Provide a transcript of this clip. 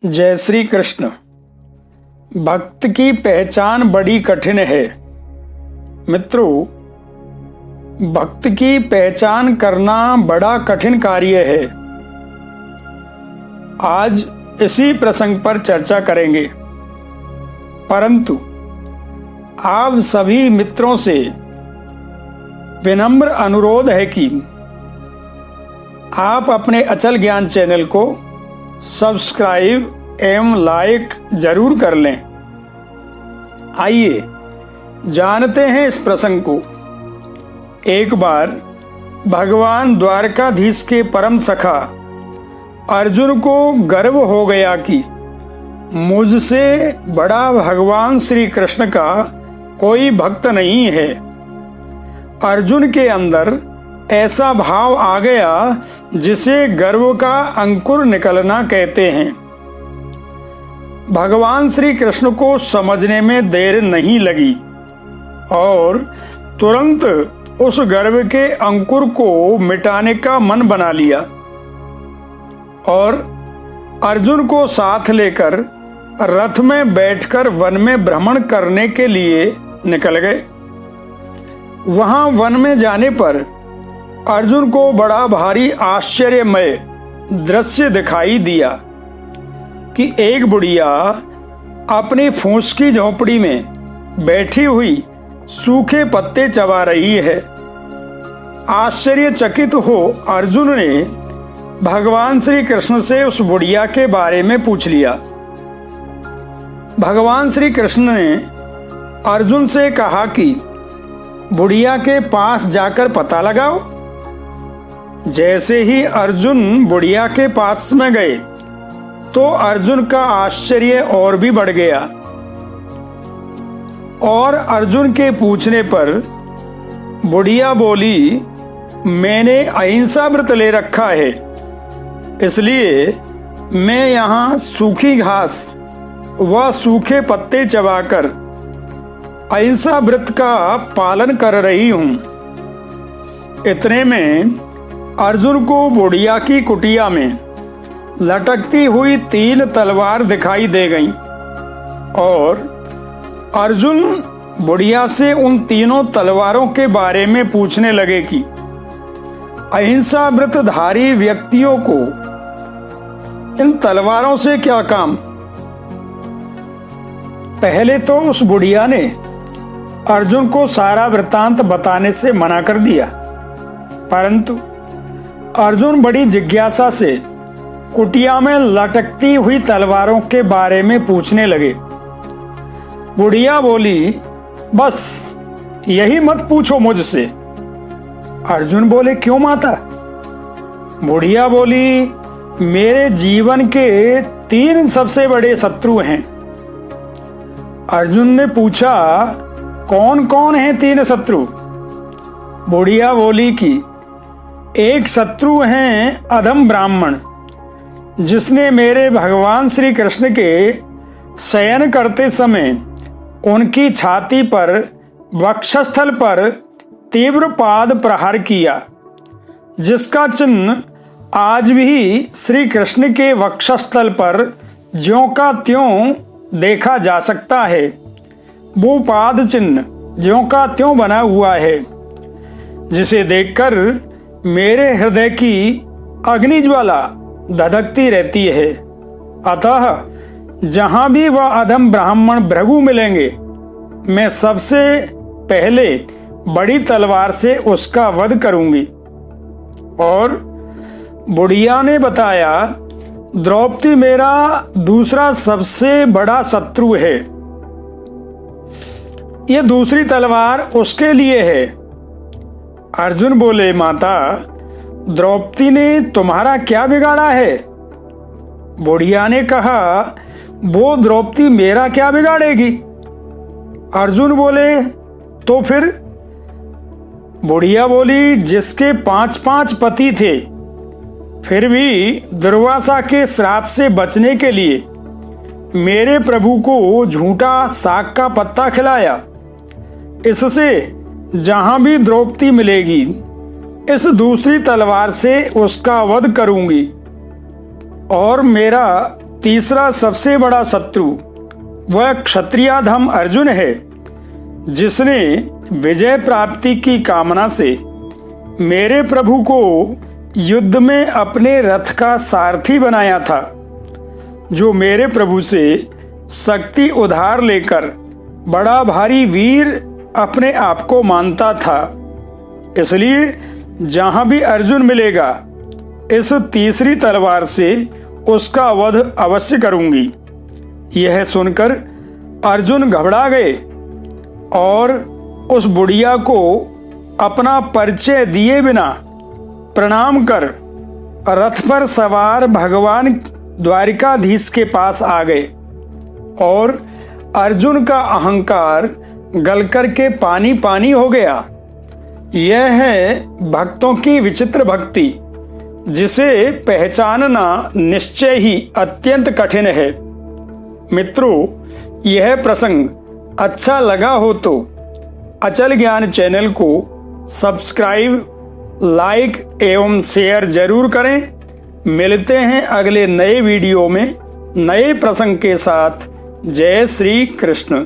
जय श्री कृष्ण। भक्त की पहचान बड़ी कठिन है। मित्रों, भक्त की पहचान करना बड़ा कठिन कार्य है। आज इसी प्रसंग पर चर्चा करेंगे, परंतु आप सभी मित्रों से विनम्र अनुरोध है कि आप अपने अचल ज्ञान चैनल को सब्सक्राइब एवं लाइक जरूर कर लें। आइए जानते हैं इस प्रसंग को। एक बार भगवान द्वारकाधीश के परम सखा अर्जुन को गर्व हो गया कि मुझसे बड़ा भगवान श्री कृष्ण का कोई भक्त नहीं है। अर्जुन के अंदर ऐसा भाव आ गया जिसे गर्व का अंकुर निकलना कहते हैं। भगवान श्री कृष्ण को समझने में देर नहीं लगी और तुरंत उस गर्व के अंकुर को मिटाने का मन बना लिया और अर्जुन को साथ लेकर रथ में बैठकर वन में भ्रमण करने के लिए निकल गए। वहां वन में जाने पर अर्जुन को बड़ा भारी आश्चर्यमय दृश्य दिखाई दिया कि एक बुढ़िया अपनी फूस की झोपड़ी में बैठी हुई सूखे पत्ते चबा रही है। आश्चर्यचकित हो अर्जुन ने भगवान श्री कृष्ण से उस बुढ़िया के बारे में पूछ लिया। भगवान श्री कृष्ण ने अर्जुन से कहा कि बुढ़िया के पास जाकर पता लगाओ। जैसे ही अर्जुन बुढ़िया के पास में गए तो अर्जुन का आश्चर्य और भी बढ़ गया और अर्जुन के पूछने पर बुढ़िया बोली, मैंने अहिंसा व्रत ले रखा है, इसलिए मैं यहाँ सूखी घास व सूखे पत्ते चबाकर अहिंसा व्रत का पालन कर रही हूँ। इतने में अर्जुन को बुढ़िया की कुटिया में लटकती हुई 3 तलवार दिखाई दे गईं और अर्जुन बुढ़िया से उन तीनों तलवारों के बारे में पूछने लगे कि अहिंसा व्रतधारी व्यक्तियों को इन तलवारों से क्या काम। पहले तो उस बुढ़िया ने अर्जुन को सारा वृत्तांत बताने से मना कर दिया, परंतु अर्जुन बड़ी जिज्ञासा से कुटिया में लटकती हुई तलवारों के बारे में पूछने लगे। बुढ़िया बोली, बस यही मत पूछो मुझसे। अर्जुन बोले, क्यों माता? बुढ़िया बोली, मेरे जीवन के 3 सबसे बड़े शत्रु हैं। अर्जुन ने पूछा, कौन कौन हैं 3 शत्रु? बुढ़िया बोली कि एक शत्रु हैं अधम ब्राह्मण, जिसने मेरे भगवान श्री कृष्ण के शयन करते समय उनकी छाती पर वक्षस्थल पर तीव्र पाद प्रहार किया, जिसका चिन्ह आज भी श्री कृष्ण के वक्षस्थल पर ज्यों का त्यों देखा जा सकता है। वो पाद चिन्ह ज्यों का त्यों बना हुआ है, जिसे देखकर मेरे हृदय की अग्निज्वाला धधकती रहती है। अतः जहां भी वह अधम ब्राह्मण भृगु मिलेंगे, मैं सबसे पहले बड़ी तलवार से उसका वध करूंगी। और बुढ़िया ने बताया, द्रौपदी मेरा दूसरा सबसे बड़ा शत्रु है। यह दूसरी तलवार उसके लिए है। अर्जुन बोले, माता, द्रौपदी ने तुम्हारा क्या बिगाड़ा है? बुढ़िया ने कहा, वो द्रौपदी मेरा क्या बिगाड़ेगी? अर्जुन बोले, तो फिर? बुढ़िया बोली, जिसके 5-5 पति थे, फिर भी दुर्वासा के श्राप से बचने के लिए मेरे प्रभु को झूठा साग का पत्ता खिलाया। इससे जहां भी द्रौपदी मिलेगी, इस दूसरी तलवार से उसका वध करूंगी और मेरा तीसरा सबसे बड़ा शत्रु वह क्षत्रियाधम अर्जुन है, जिसने विजय प्राप्ति की कामना से मेरे प्रभु को युद्ध में अपने रथ का सारथी बनाया था, जो मेरे प्रभु से शक्ति उधार लेकर बड़ा भारी वीर अपने आप को मानता था। इसलिए जहां भी अर्जुन मिलेगा, इस तीसरी तलवार से उसका वध अवश्य करूंगी। यह सुनकर अर्जुन घबरा गए और उस बुढ़िया को अपना परिचय दिए बिना प्रणाम कर रथ पर सवार भगवान द्वारिकाधीश के पास आ गए और अर्जुन का अहंकार गलकर के पानी पानी हो गया। यह है भक्तों की विचित्र भक्ति, जिसे पहचानना निश्चय ही अत्यंत कठिन है। मित्रों, यह प्रसंग अच्छा लगा हो तो अचल ज्ञान चैनल को सब्सक्राइब, लाइक एवं शेयर जरूर करें। मिलते हैं अगले नए वीडियो में नए प्रसंग के साथ। जय श्री कृष्ण।